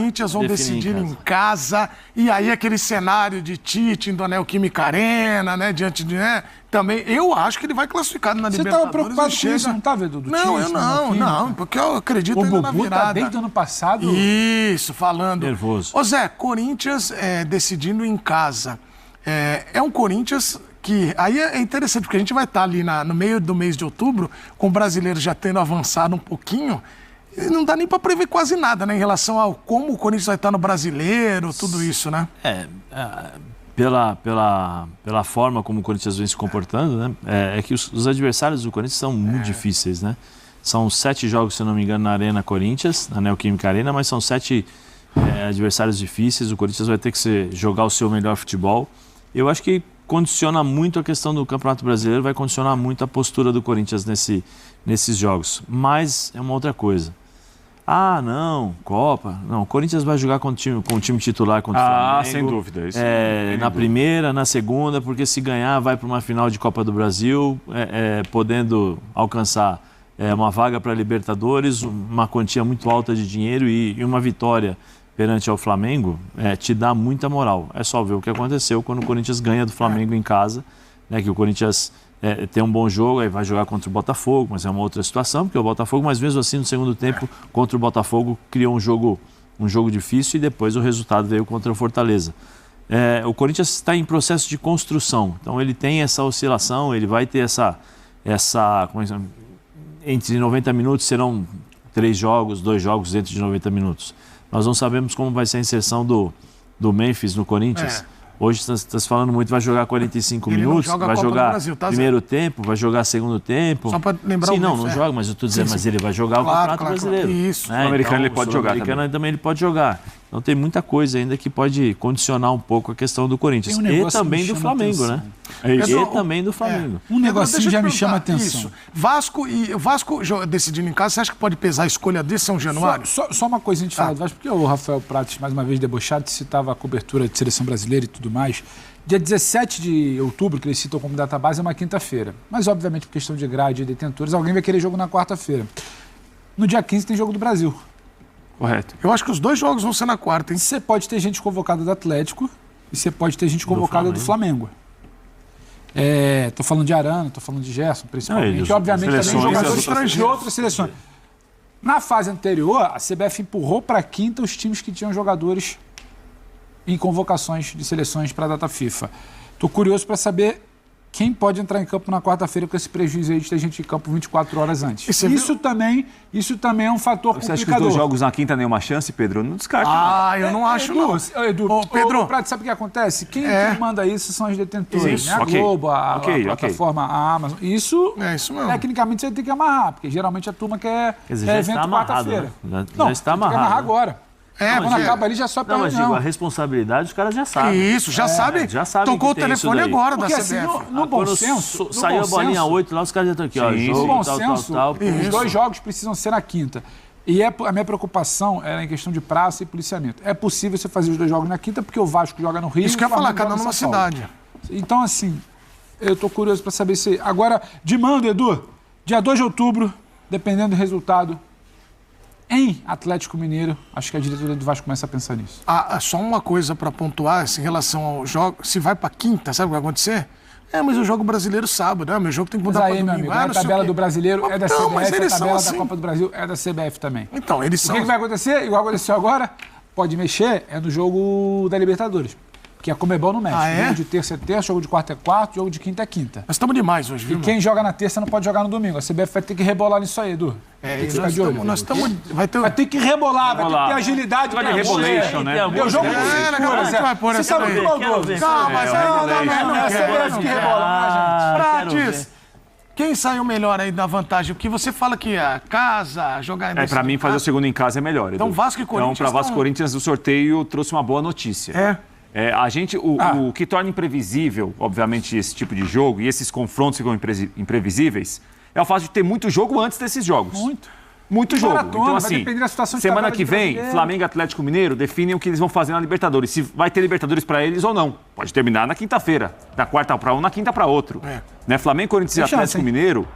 Corinthians vão decidir em casa. E aí aquele cenário de Tite indo na Química Arena, né? Diante de... Né, também, eu acho que ele vai classificado na Libertadores. Você estava preocupado com isso, não estava, Edu? Não, eu não, porque eu acredito ainda na virada. Tá desde o ano passado... Isso, falando... Nervoso. Ô Zé, Corinthians decidindo em casa. É um Corinthians que... Aí é interessante, porque a gente vai estar ali no meio do mês de outubro, com o brasileiro já tendo avançado um pouquinho, não dá nem para prever quase nada, né? Em relação ao como o Corinthians vai estar no brasileiro, tudo isso, né? Pela forma como o Corinthians vem se comportando, né? É que os adversários do Corinthians são muito difíceis, né? São 7 jogos, se eu não me engano, na Arena Corinthians, na Neoquímica Arena, mas são 7 adversários difíceis. O Corinthians vai ter que jogar o seu melhor futebol. Eu acho que condiciona muito a questão do Campeonato Brasileiro, vai condicionar muito a postura do Corinthians nesses jogos. Mas é uma outra coisa. Ah, não, Copa. Não, o Corinthians vai jogar com o time titular contra o Flamengo. Ah, sem dúvida. Isso na primeira, na segunda, porque se ganhar vai para uma final de Copa do Brasil, podendo alcançar uma vaga para Libertadores, uma quantia muito alta de dinheiro e uma vitória perante ao Flamengo te dá muita moral. É só ver o que aconteceu quando o Corinthians ganha do Flamengo em casa, né, que o Corinthians... tem um bom jogo, aí vai jogar contra o Botafogo, mas é uma outra situação, porque o Botafogo, mas mesmo assim, no segundo tempo, contra o Botafogo, criou um jogo difícil e depois o resultado veio contra o Fortaleza. O Corinthians está em processo de construção, então ele tem essa oscilação, ele vai ter essa entre 90 minutos serão 3 jogos, 2 jogos dentro de 90 minutos. Nós não sabemos como vai ser a inserção do Memphis no Corinthians. Hoje está se falando muito, vai jogar 45 minutos, vai jogar Brasil, tá, primeiro tempo, vai jogar segundo tempo. Só para lembrar não joga, mas eu estou dizendo, mas ele vai jogar o Campeonato Brasileiro. Isso. Né? O americano ele pode jogar também ele pode jogar. Então tem muita coisa ainda que pode condicionar um pouco a questão do Corinthians. E também do Flamengo, né? E também do Flamengo. Um negocinho já me chama a atenção. Isso. O Vasco decidindo em casa, você acha que pode pesar a escolha de São Januário? Só uma coisa a gente fala do Vasco, porque o Rafael Prates, mais uma vez debochado, citava a cobertura de seleção brasileira e tudo mais. Dia 17 de outubro, que eles citam como data base, é uma quinta-feira. Mas, obviamente, por questão de grade e detentores, alguém vai querer jogo na quarta-feira. No dia 15 tem jogo do Brasil. Correto. Eu acho que os 2 jogos vão ser na quarta, hein? Você pode ter gente convocada do Atlético e você pode ter gente convocada do Flamengo. Tô falando de Arana, tô falando de Gerson, principalmente. Obviamente, também jogadores de outras seleções. Na fase anterior, a CBF empurrou para a quinta os times que tinham jogadores em convocações de seleções para a data FIFA. Estou curioso para saber quem pode entrar em campo na quarta-feira com esse prejuízo aí de ter gente em campo 24 horas antes. Isso também é um fator complicador. Você acha que os 2 jogos na quinta nenhuma chance, Pedro? Eu não descarto. Eu não acho, não. Edu, Pedro, Prato, sabe o que acontece? Quem manda isso são os detentores, né? A Okay. Globo, a plataforma, a Amazon. Isso mesmo. Tecnicamente, você tem que amarrar, porque geralmente a turma quer evento quarta-feira. Né? Já está amarrado. Tem que amarrar agora. Quando acaba ali, já só para mas digo, a responsabilidade os caras já sabem. Isso, já sabem. Já sabem. Tocou o telefone agora da CBF. Assim, no bom senso... Saiu a bolinha 8 lá, os caras já estão aqui, jogo, no bom senso, os 2 jogos precisam ser na quinta. E a minha preocupação é em questão de praça e policiamento. É possível você fazer os 2 jogos na quinta, porque o Vasco joga no Rio. Isso que eu ia falar, cada um numa cidade. Então, assim, eu estou curioso para saber se... Agora, de mando, Edu, dia 2 de outubro, dependendo do resultado, em Atlético Mineiro, acho que a diretoria do Vasco começa a pensar nisso. Só uma coisa para pontuar em relação ao jogo. Se vai para quinta, sabe o que vai acontecer? Mas eu jogo brasileiro sábado, né? Meu jogo tem que mudar para domingo. Meu amigo, a tabela do brasileiro é da CBF, a tabela da Copa do Brasil é da CBF também. Então, eles são... O que vai acontecer? Igual aconteceu agora, pode mexer, no jogo da Libertadores. Que a Comebol não mexe. Jogo de terça é terça, jogo de quarta é quarta, jogo de quinta é quinta. Nós estamos demais hoje, viu? E quem joga na terça não pode jogar no domingo. A CBF vai ter que rebolar nisso aí, Edu. Tem que ficar de olho. Vai ter que rebolar, vai ter que ter agilidade. Vai ter rebolation, né? Meu jogo Você sabe o que mudou? Calma, não é a CBF que rebola, gente. Prates, quem saiu melhor aí da vantagem? Porque você fala que a casa, jogar... Pra mim, fazer o segundo em casa é melhor, Edu. Então, Vasco e Corinthians... Então, pra Vasco e Corinthians, o sorteio trouxe uma boa notícia. O que torna imprevisível, obviamente, esse tipo de jogo e esses confrontos ficam imprevisíveis é o fato de ter muito jogo antes desses jogos. Muito jogo. Então, assim, semana que vem, Flamengo e Atlético Mineiro definem o que eles vão fazer na Libertadores. Se vai ter Libertadores para eles ou não. Pode terminar na quinta-feira. Da quarta para um, na quinta para outro. Né? Flamengo, Corinthians e Atlético Mineiro...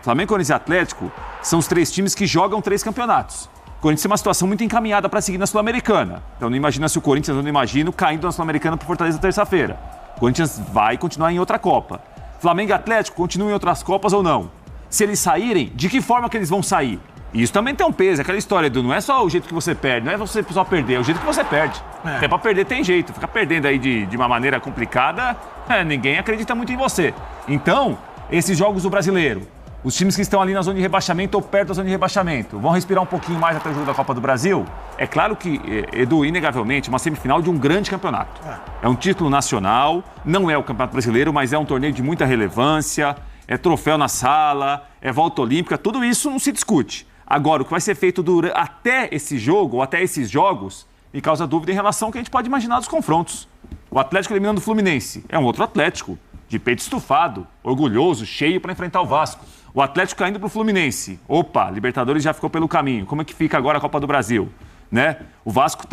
Flamengo, Corinthians e Atlético são os 3 times que jogam 3 campeonatos. Corinthians tem uma situação muito encaminhada para seguir na Sul-Americana. Então não imagina se o Corinthians, eu não imagino, caindo na Sul-Americana por Fortaleza terça-feira. O Corinthians vai continuar em outra Copa. Flamengo e Atlético continuam em outras Copas ou não? Se eles saírem, de que forma que eles vão sair? E isso também tem um peso, aquela história do não é só o jeito que você perde, não é você só perder, é o jeito que você perde. Até pra perder tem jeito, ficar perdendo aí de uma maneira complicada, ninguém acredita muito em você. Então, esses jogos do Brasileiro, os times que estão ali na zona de rebaixamento ou perto da zona de rebaixamento, vão respirar um pouquinho mais até o jogo da Copa do Brasil? É claro que, Edu, inegavelmente, uma semifinal de um grande campeonato. É um título nacional, não é o Campeonato Brasileiro, mas é um torneio de muita relevância, é troféu na sala, é volta olímpica, tudo isso não se discute. Agora, o que vai ser feito até esse jogo, ou até esses jogos, me causa dúvida em relação ao que a gente pode imaginar dos confrontos. O Atlético eliminando o Fluminense é um outro Atlético, de peito estufado, orgulhoso, cheio para enfrentar o Vasco. O Atlético caindo para o Fluminense. Opa, Libertadores já ficou pelo caminho. Como é que fica agora a Copa do Brasil? Né? O Vasco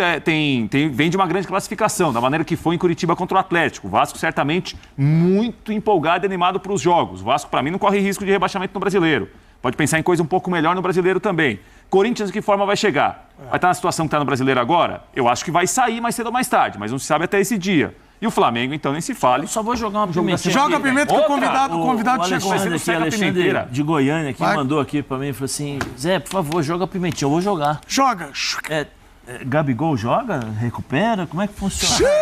vem de uma grande classificação, da maneira que foi em Curitiba contra o Atlético. O Vasco certamente muito empolgado e animado para os jogos. O Vasco, para mim, não corre risco de rebaixamento no Brasileiro. Pode pensar em coisa um pouco melhor no Brasileiro também. Corinthians, de que forma vai chegar? Vai estar na situação que está no Brasileiro agora? Eu acho que vai sair mais cedo ou mais tarde, mas não se sabe até esse dia. E o Flamengo, então, nem se fale. Eu só vou jogar uma pimentinha. Joga a pimenta que o convidado chegou. Alexandre de Goiânia aqui mandou aqui pra mim e falou assim: Zé, por favor, joga a pimentinha. Eu vou jogar. Joga. Gabigol joga? Recupera? Como é que funciona?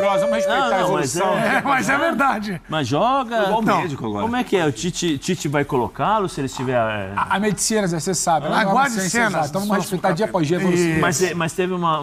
Vamos respeitar a evolução. Mas é verdade. Mas joga. Igual médico agora. Como é que é? O Tite vai colocá-lo se ele estiver. A medicina, você sabe. Aguarde cenas. Então vamos respeitar dia após dia a evolução. Mas teve uma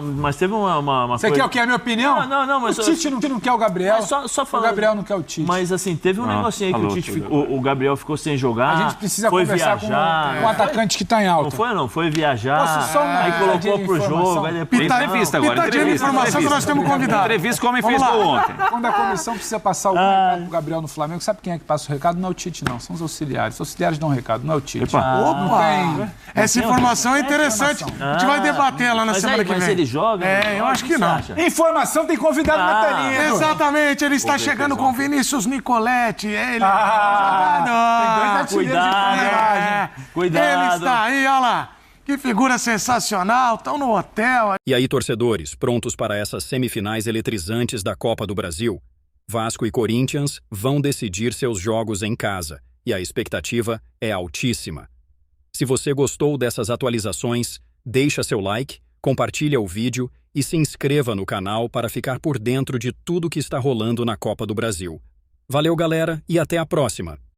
Você coisa... quer o que? A minha opinião? Não, mas... O Tite não quer o Gabriel. Só falando... O Gabriel não quer o Tite. Mas assim, teve um negocinho aí que o Tite o Gabriel ficou sem jogar. A gente precisa conversar viajar, com um atacante que está em alta. Não foi, não. Foi viajar. Aí colocou pro jogo. Aí depois... Entrevista agora. Pitadinha de informação que nós temos convidado. Entrevista que o homem fez ontem. Quando a comissão precisa passar algum recado pro Gabriel no Flamengo, sabe quem é que passa o recado? Não é o Tite, não. São os auxiliares. Os auxiliares dão o recado, não é o Tite. Opa! Essa informação é interessante. A gente vai debater lá na semana que vem. Mas ele joga? Eu acho que não. Informação tem convidado na telinha. Exatamente, ele está chegando com Vinícius Nicoletti. Ele Cuidado. Ele está aí, olha lá. Que figura sensacional, estão no hotel. E aí, torcedores, prontos para essas semifinais eletrizantes da Copa do Brasil? Vasco e Corinthians vão decidir seus jogos em casa, e a expectativa é altíssima. Se você gostou dessas atualizações, deixa seu like, compartilha o vídeo e se inscreva no canal para ficar por dentro de tudo que está rolando na Copa do Brasil. Valeu, galera, e até a próxima!